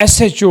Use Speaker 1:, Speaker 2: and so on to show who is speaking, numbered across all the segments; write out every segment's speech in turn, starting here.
Speaker 1: SHO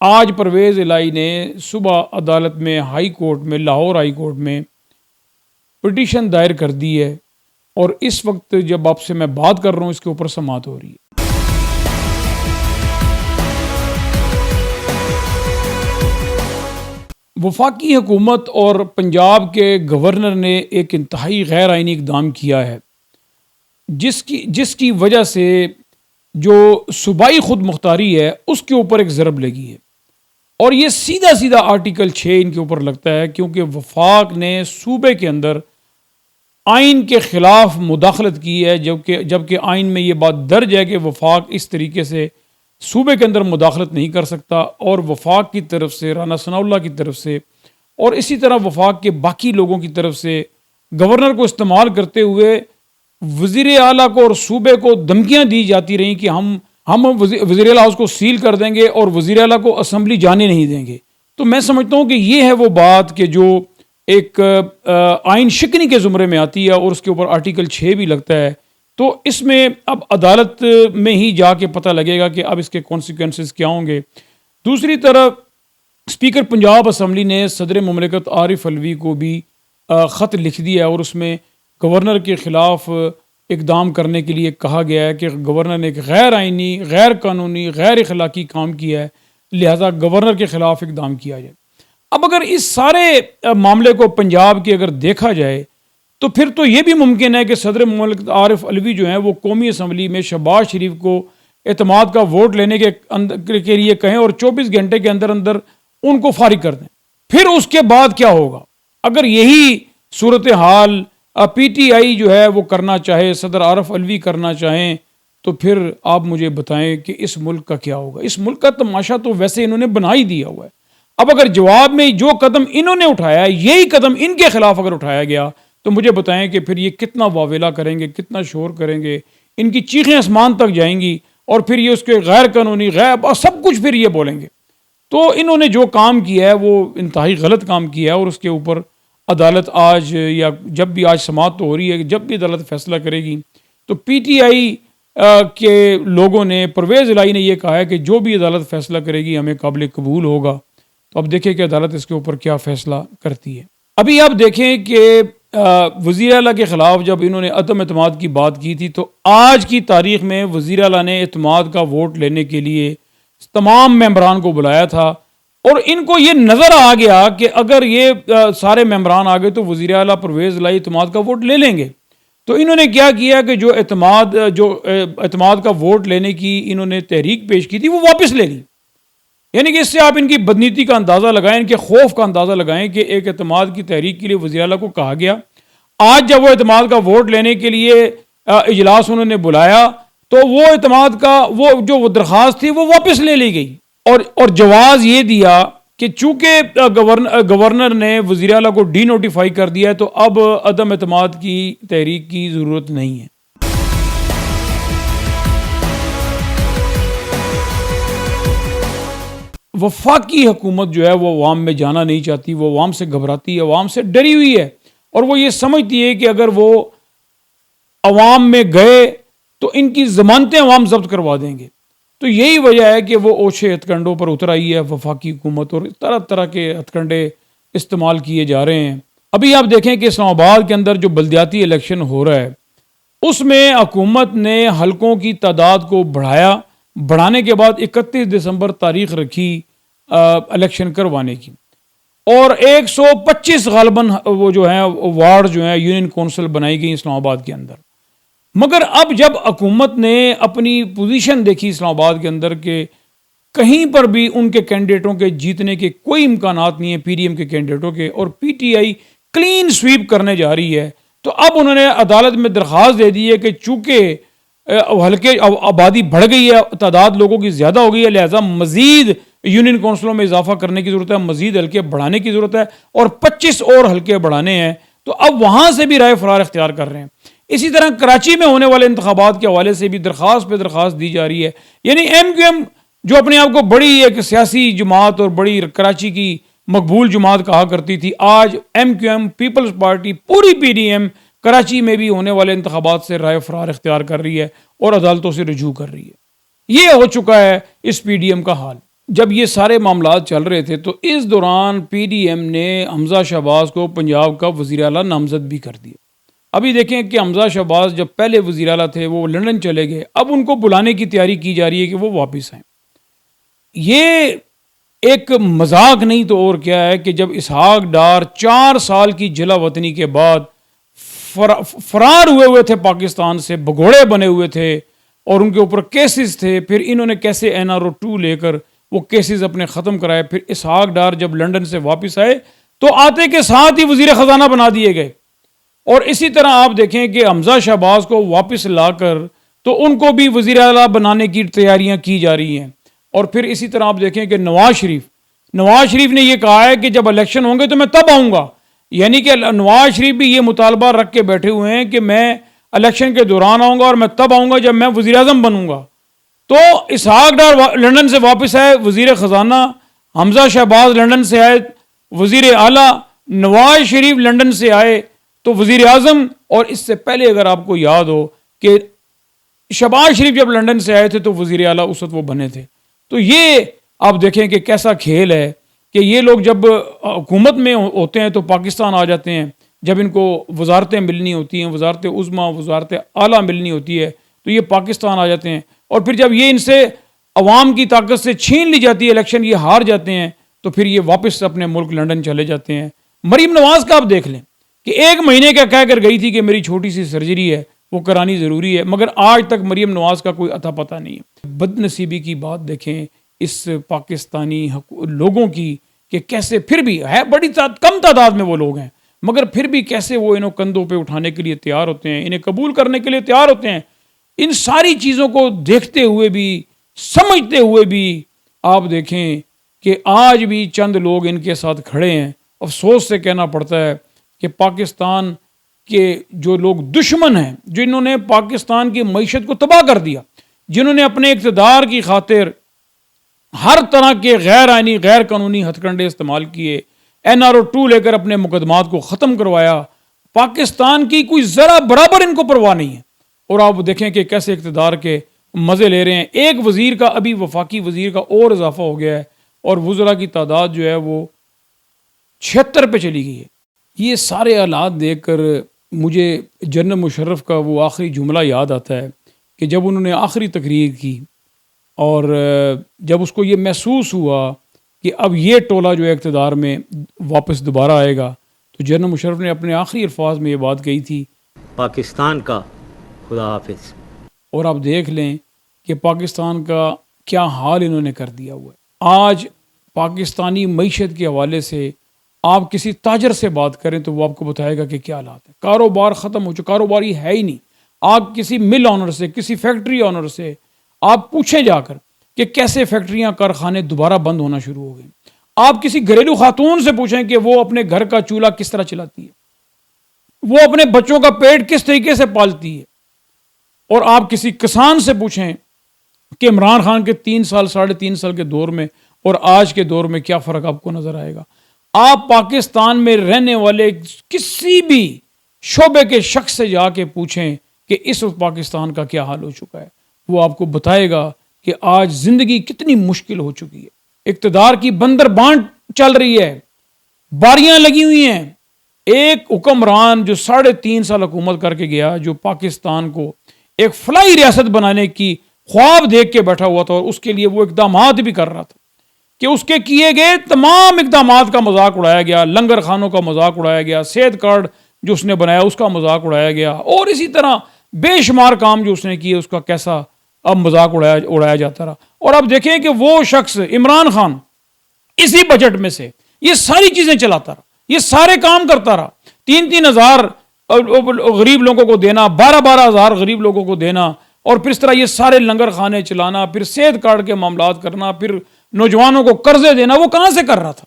Speaker 1: آج پرویز الہی نے صبح عدالت میں ہائی کورٹ میں لاہور ہائی کورٹ میں پٹیشن دائر کر دی ہے، اور اس وقت جب آپ سے میں بات کر رہا ہوں اس کے اوپر سماعت ہو رہی ہے۔ وفاقی حکومت اور پنجاب کے گورنر نے ایک انتہائی غیر آئینی اقدام کیا ہے، جس کی وجہ سے جو صوبائی خود مختاری ہے اس کے اوپر ایک ضرب لگی ہے، اور یہ سیدھا آرٹیکل 6 ان کے اوپر لگتا ہے، کیونکہ وفاق نے صوبے کے اندر آئین کے خلاف مداخلت کی ہے، جبکہ آئین میں یہ بات درج ہے کہ وفاق اس طریقے سے صوبے کے اندر مداخلت نہیں کر سکتا، اور وفاق کی طرف سے رانا ثناء اللہ کی طرف سے اور اسی طرح وفاق کے باقی لوگوں کی طرف سے گورنر کو استعمال کرتے ہوئے وزیر اعلیٰ کو اور صوبے کو دھمکیاں دی جاتی رہیں کہ ہم وزیر اعلیٰ ہاؤس کو سیل کر دیں گے اور وزیر اعلیٰ کو اسمبلی جانے نہیں دیں گے۔ تو میں سمجھتا ہوں کہ یہ ہے وہ بات کہ جو ایک آئین شکنی کے زمرے میں آتی ہے، اور اس کے اوپر آرٹیکل 6 بھی لگتا ہے۔ تو اس میں اب عدالت میں ہی جا کے پتہ لگے گا کہ اب اس کے کانسیکوینسز کیا ہوں گے۔ دوسری طرف اسپیکر پنجاب اسمبلی نے صدر مملکت عارف علوی کو بھی خط لکھ دیا ہے، اور اس میں گورنر کے خلاف اقدام کرنے کے لیے کہا گیا ہے کہ گورنر نے ایک غیر آئینی، غیر قانونی، غیر اخلاقی کام کیا ہے، لہذا گورنر کے خلاف اقدام کیا جائے۔ اب اگر اس سارے معاملے کو پنجاب کے اگر دیکھا جائے تو پھر تو یہ بھی ممکن ہے کہ صدر مملکت عارف علوی جو ہیں وہ قومی اسمبلی میں شہباز شریف کو اعتماد کا ووٹ لینے کے لیے کہیں اور 24 گھنٹے کے اندر ان کو فارغ کر دیں۔ پھر اس کے بعد کیا ہوگا؟ اگر یہی صورتحال پی ٹی آئی جو ہے وہ کرنا چاہے، صدر عارف علوی کرنا چاہیں، تو پھر آپ مجھے بتائیں کہ اس ملک کا کیا ہوگا؟ اس ملک کا تماشا تو ویسے انہوں نے بنا ہی دیا ہوا ہے۔ اب اگر جواب میں جو قدم انہوں نے اٹھایا ہے یہی قدم ان کے خلاف اگر اٹھایا گیا تو مجھے بتائیں کہ پھر یہ کتنا واویلا کریں گے، کتنا شور کریں گے، ان کی چیخیں آسمان تک جائیں گی، اور پھر یہ اس کے غیر قانونی، غیر سب کچھ پھر یہ بولیں گے۔ تو انہوں نے جو کام کیا ہے وہ انتہائی غلط کام کیا ہے، اور اس کے اوپر عدالت آج یا جب بھی آج سماعت تو ہو رہی ہے، جب بھی عدالت فیصلہ کرے گی تو پی ٹی آئی کے لوگوں نے، پرویز الہی نے یہ کہا ہے کہ جو بھی عدالت فیصلہ کرے گی ہمیں قابل قبول ہوگا۔ تو اب دیکھیں کہ عدالت اس کے اوپر کیا فیصلہ کرتی ہے۔ ابھی آپ دیکھیں کہ وزیر اعلیٰ کے خلاف جب انہوں نے عدم اعتماد کی بات کی تھی تو آج کی تاریخ میں وزیر اعلیٰ نے اعتماد کا ووٹ لینے کے لیے تمام ممبران کو بلایا تھا، اور ان کو یہ نظر آ گیا کہ اگر یہ سارے ممبران آ گئے تو وزیر اعلیٰ پرویز الہی اعتماد کا ووٹ لے لیں گے۔ تو انہوں نے کیا کیا کہ جو اعتماد کا ووٹ لینے کی انہوں نے تحریک پیش کی تھی وہ واپس لے لی۔ یعنی کہ اس سے آپ ان کی بدنیتی کا اندازہ لگائیں، ان کے خوف کا اندازہ لگائیں کہ ایک اعتماد کی تحریک کے لیے وزیر اعلیٰ کو کہا گیا، آج جب وہ اعتماد کا ووٹ لینے کے لیے اجلاس انہوں نے بلایا تو وہ اعتماد کا وہ درخواست تھی وہ واپس لے لی گئی، اور جواز یہ دیا کہ چونکہ گورنر نے وزیر اعلیٰ کو ڈی نوٹیفائی کر دیا ہے تو اب عدم اعتماد کی تحریک کی ضرورت نہیں ہے۔ وفاقی حکومت جو ہے وہ عوام میں جانا نہیں چاہتی، وہ عوام سے گھبراتی ہے، عوام سے ڈری ہوئی ہے، اور وہ یہ سمجھتی ہے کہ اگر وہ عوام میں گئے تو ان کی ضمانتیں عوام ضبط کروا دیں گے۔ تو یہی وجہ ہے کہ وہ اوچھے ہتھ کنڈوں پر اتر آئی ہے وفاقی حکومت، اور طرح طرح کے ہتھ کنڈے استعمال کیے جا رہے ہیں۔ ابھی آپ دیکھیں کہ اسلام آباد کے اندر جو بلدیاتی الیکشن ہو رہا ہے اس میں حکومت نے حلقوں کی تعداد کو بڑھانے کے بعد 31 دسمبر تاریخ رکھی الیکشن کروانے کی، اور 125 غالباً وہ جو ہیں وارڈ جو ہیں یونین کونسل بنائی گئی اسلام آباد کے اندر۔ مگر اب جب حکومت نے اپنی پوزیشن دیکھی اسلام آباد کے اندر کہ کہیں پر بھی ان کے کینڈیڈیٹوں کے جیتنے کے کوئی امکانات نہیں ہیں، پی ڈی ایم کے کینڈیڈیٹوں کے، اور P T I clean sweep کرنے جا رہی ہے، تو اب انہوں نے عدالت میں درخواست دے دی ہے کہ چونکہ ہلکے آبادی بڑھ گئی ہے، تعداد لوگوں کی زیادہ ہو گئی ہے، لہذا مزید یونین کونسلوں میں اضافہ کرنے کی ضرورت ہے، مزید حلقے بڑھانے کی ضرورت ہے، اور 25 اور حلقے بڑھانے ہیں۔ تو اب وہاں سے بھی رائے فرار اختیار کر رہے ہیں۔ اسی طرح کراچی میں ہونے والے انتخابات کے حوالے سے بھی درخواست پہ درخواست دی جا رہی ہے، یعنی ایم کیو ایم جو اپنے آپ کو بڑی ایک سیاسی جماعت اور بڑی کراچی کی مقبول جماعت کہا کرتی تھی، آج M Q M Peoples Party پوری پی ڈی ایم کراچی میں بھی ہونے والے انتخابات سے رائے فرار اختیار کر رہی ہے اور عدالتوں سے رجوع کر رہی ہے۔ یہ ہو چکا ہے اس پی ڈی ایم کا حال۔ جب یہ سارے معاملات چل رہے تھے تو اس دوران پی ڈی ایم نے حمزہ شہباز کو پنجاب کا وزیر اعلیٰ نامزد بھی کر دیا۔ ابھی دیکھیں کہ حمزہ شہباز جب پہلے وزیر اعلیٰ تھے وہ لندن چلے گئے، اب ان کو بلانے کی تیاری کی جا رہی ہے کہ وہ واپس آئیں۔ یہ ایک مذاق نہیں تو اور کیا ہے کہ جب اسحاق ڈار 4 سال کی جلا وطنی کے بعد فرار ہوئے تھے پاکستان سے، بگوڑے بنے ہوئے تھے اور ان کے اوپر کیسز تھے، پھر انہوں نے کیسے NRO2 لے کر وہ کیسز اپنے ختم کرائے، پھر اسحاق ڈار جب لندن سے واپس آئے تو آتے کے ساتھ ہی وزیر خزانہ بنا دیے گئے۔ اور اسی طرح آپ دیکھیں کہ حمزہ شہباز کو واپس لا کر تو ان کو بھی وزیر اعلیٰ بنانے کی تیاریاں کی جا رہی ہیں۔ اور پھر اسی طرح آپ دیکھیں کہ نواز شریف نے یہ کہا ہے کہ جب الیکشن ہوں گے تو میں تب آؤں گا، یعنی کہ نواز شریف بھی یہ مطالبہ رکھ کے بیٹھے ہوئے ہیں کہ میں الیکشن کے دوران آؤں گا اور میں تب آؤں گا جب میں وزیر اعظم بنوں گا۔ تو اسحاق ڈار لندن سے واپس آئے وزیر خزانہ، حمزہ شہباز لندن سے آئے وزیر اعلیٰ، نواز شریف لندن سے آئے تو وزیر اعظم، اور اس سے پہلے اگر آپ کو یاد ہو کہ شہباز شریف جب لندن سے آئے تھے تو وزیر اعلیٰ اس وقت وہ بنے تھے۔ تو یہ آپ دیکھیں کہ کیسا کھیل ہے کہ یہ لوگ جب حکومت میں ہوتے ہیں تو پاکستان آ جاتے ہیں، جب ان کو وزارتیں ملنی ہوتی ہیں، وزارت عظمیٰ، وزارت اعلیٰ ملنی ہوتی ہے تو یہ پاکستان آ جاتے ہیں، اور پھر جب یہ ان سے عوام کی طاقت سے چھین لی جاتی ہے الیکشن، یہ ہار جاتے ہیں تو پھر یہ واپس اپنے ملک لندن چلے جاتے ہیں۔ مریم نواز کا آپ دیکھ لیں کہ 1 مہینے کا کہہ کر گئی تھی کہ میری چھوٹی سی سرجری ہے وہ کرانی ضروری ہے، مگر آج تک مریم نواز کا کوئی اتا پتہ نہیں ہے۔ بد نصیبی کی بات دیکھیں اس پاکستانی لوگوں کی کہ کیسے پھر بھی ہے، بڑی کم تعداد میں وہ لوگ ہیں، مگر پھر بھی کیسے وہ انہوں کندھوں پہ اٹھانے کے لیے تیار ہوتے ہیں، انہیں قبول کرنے کے لیے تیار ہوتے ہیں۔ ان ساری چیزوں کو دیکھتے ہوئے بھی، سمجھتے ہوئے بھی آپ دیکھیں کہ آج بھی چند لوگ ان کے ساتھ کھڑے ہیں۔ افسوس سے کہنا پڑتا ہے کہ پاکستان کے جو لوگ دشمن ہیں، جنہوں نے پاکستان کی معیشت کو تباہ کر دیا، جنہوں نے اپنے اقتدار کی خاطر ہر طرح کے غیر آئینی، غیر قانونی ہتھ کنڈے استعمال کیے، NRO2 لے کر اپنے مقدمات کو ختم کروایا، پاکستان کی کوئی ذرا برابر ان کو پرواہ نہیں ہے۔ اور آپ دیکھیں کہ کیسے اقتدار کے مزے لے رہے ہیں۔ ایک وزیر کا ابھی وفاقی وزیر کا اور اضافہ ہو گیا ہے اور وزراء کی تعداد جو ہے وہ 76 پہ چلی گئی ہے۔ یہ سارے حالات دیکھ کر مجھے جنرل مشرف کا وہ آخری جملہ یاد آتا ہے کہ جب انہوں نے آخری تقریر کی اور جب اس کو یہ محسوس ہوا کہ اب یہ ٹولہ جو ہے اقتدار میں واپس دوبارہ آئے گا، تو جنرل مشرف نے اپنے آخری الفاظ میں یہ بات کہی تھی،
Speaker 2: پاکستان کا خدا حافظ۔
Speaker 1: اور آپ دیکھ لیں کہ پاکستان کا کیا حال انہوں نے کر دیا ہوا ہے۔ آج پاکستانی معیشت کے حوالے سے آپ کسی تاجر سے بات کریں تو وہ آپ کو بتائے گا کہ کیا حالات ہے، کاروبار ختم ہو چکا، کاروبار ہی ہے ہی نہیں۔ آپ کسی مل آنر سے، کسی فیکٹری آنر سے آپ پوچھیں جا کر کہ کیسے فیکٹریاں، کارخانے دوبارہ بند ہونا شروع ہو گئے۔ آپ کسی گھریلو خاتون سے پوچھیں کہ وہ اپنے گھر کا چولہا کس طرح چلاتی ہے، وہ اپنے بچوں کا پیٹ کس طریقے سے پالتی ہے۔ اور آپ کسی کسان سے پوچھیں کہ عمران خان کے 3 سال، 3.5 سال کے دور میں اور آج کے دور میں کیا فرق آپ کو نظر آئے گا۔ آپ پاکستان میں رہنے والے کسی بھی شعبے کے شخص سے جا کے پوچھیں کہ اس وقت پاکستان کا کیا حال ہو چکا ہے، وہ آپ کو بتائے گا کہ آج زندگی کتنی مشکل ہو چکی ہے۔ اقتدار کی بندر بانٹ چل رہی ہے، باریاں لگی ہوئی ہیں۔ ایک حکمران جو 3.5 سال حکومت کر کے گیا، جو پاکستان کو ایک فلاحی ریاست بنانے کی خواب دیکھ کے بیٹھا ہوا تھا، اور اس کے لیے وہ اقدامات بھی کر رہا تھا کہ اس کے کیے گئے تمام اقدامات کا مذاق اڑایا گیا، لنگر خانوں کا مذاق اڑایا گیا، صحت کارڈ جو اس نے بنایا اس کا مذاق اڑایا گیا، اور اسی طرح بے شمار کام جو اس نے کیے اس کا کیسا اب مذاق اڑایا جاتا رہا۔ اور اب دیکھیں کہ وہ شخص عمران خان اسی بجٹ میں سے یہ ساری چیزیں چلاتا رہا، یہ سارے کام کرتا رہا، 3-3 ہزار غریب لوگوں کو دینا، 12-12 ہزار غریب لوگوں کو دینا، اور پھر اس طرح یہ سارے لنگر خانے چلانا، پھر صحت کارڈ کے معاملات کرنا، پھر نوجوانوں کو قرضے دینا۔ وہ کہاں سے کر رہا تھا؟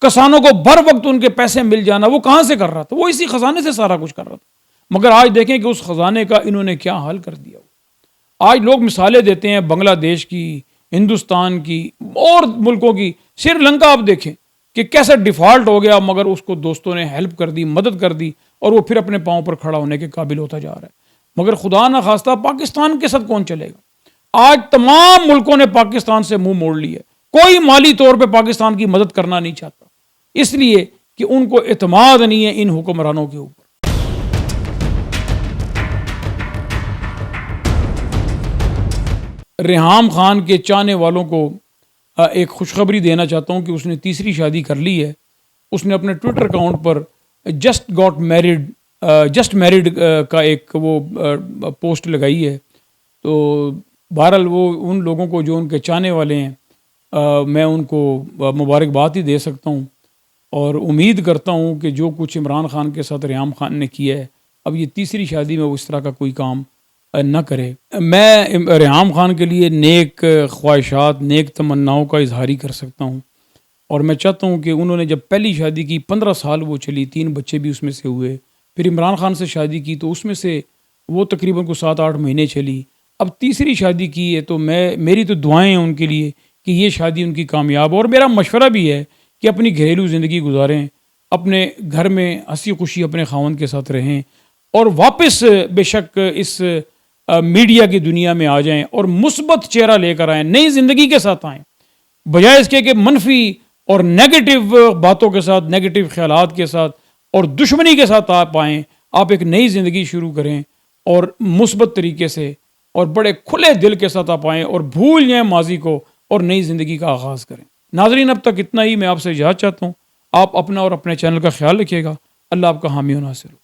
Speaker 1: کسانوں کو بر وقت ان کے پیسے مل جانا، وہ کہاں سے کر رہا تھا؟ وہ اسی خزانے سے سارا کچھ کر رہا تھا۔ مگر آج دیکھیں کہ اس خزانے کا انہوں نے کیا حال کر دیا۔ آج لوگ مثالیں دیتے ہیں بنگلہ دیش کی، ہندوستان کی، اور ملکوں کی۔ سری لنکا آپ دیکھیں کہ کیسا ڈیفالٹ ہو گیا، مگر اس کو دوستوں نے ہیلپ کر دی، مدد کر دی، اور وہ پھر اپنے پاؤں پر کھڑا ہونے کے قابل ہوتا جا رہا ہے۔ مگر خدا نخواستہ پاکستان کے ساتھ کون چلے گا؟ آج تمام ملکوں نے پاکستان سے منہ موڑ لیے۔ کوئی مالی طور پہ پاکستان کی مدد کرنا نہیں چاہتا، اس لیے کہ ان کو اعتماد نہیں ہے ان حکمرانوں کے اوپر۔ ریحام خان کے چاہنے والوں کو ایک خوشخبری دینا چاہتا ہوں کہ اس نے تیسری شادی کر لی ہے۔ اس نے اپنے ٹویٹر اکاؤنٹ پر جسٹ میریڈ کا ایک وہ پوسٹ لگائی ہے۔ تو بہرحال وہ ان لوگوں کو جو ان کے چاہنے والے ہیں میں ان کو مبارکباد ہی دے سکتا ہوں، اور امید کرتا ہوں کہ جو کچھ عمران خان کے ساتھ ریحام خان نے کیا ہے، اب یہ تیسری شادی میں وہ اس طرح کا کوئی کام نہ کرے۔ میں ریحام خان کے لیے نیک خواہشات، نیک تمناؤں کا اظہار ہی کر سکتا ہوں، اور میں چاہتا ہوں کہ انہوں نے جب پہلی شادی کی 15 سال وہ چلی، 3 بچے بھی اس میں سے ہوئے، پھر عمران خان سے شادی کی تو اس میں سے وہ تقریباً کو 7-8 مہینے چلی، اب تیسری شادی کی ہے، تو میری تو دعائیں ہیں ان کے لیے کہ یہ شادی ان کی کامیاب ہو، اور میرا مشورہ بھی ہے کہ اپنی گھریلو زندگی گزاریں، اپنے گھر میں ہنسی خوشی اپنے خاوند کے ساتھ رہیں، اور واپس بے شک اس میڈیا کی دنیا میں آ جائیں اور مثبت چہرہ لے کر آئیں، نئی زندگی کے ساتھ آئیں، بجائے اس کے کہ منفی اور نیگیٹو باتوں کے ساتھ، نیگیٹو خیالات کے ساتھ اور دشمنی کے ساتھ آپ آئیں۔ آپ ایک نئی زندگی شروع کریں اور مثبت طریقے سے اور بڑے کھلے دل کے ساتھ آپ آئیں اور بھول جائیں ماضی کو اور نئی زندگی کا آغاز کریں۔ ناظرین، اب تک اتنا ہی، میں آپ سے اجازت چاہتا ہوں۔ آپ اپنا اور اپنے چینل کا خیال رکھیے گا۔ اللہ آپ کا حامی و ناصر ہو۔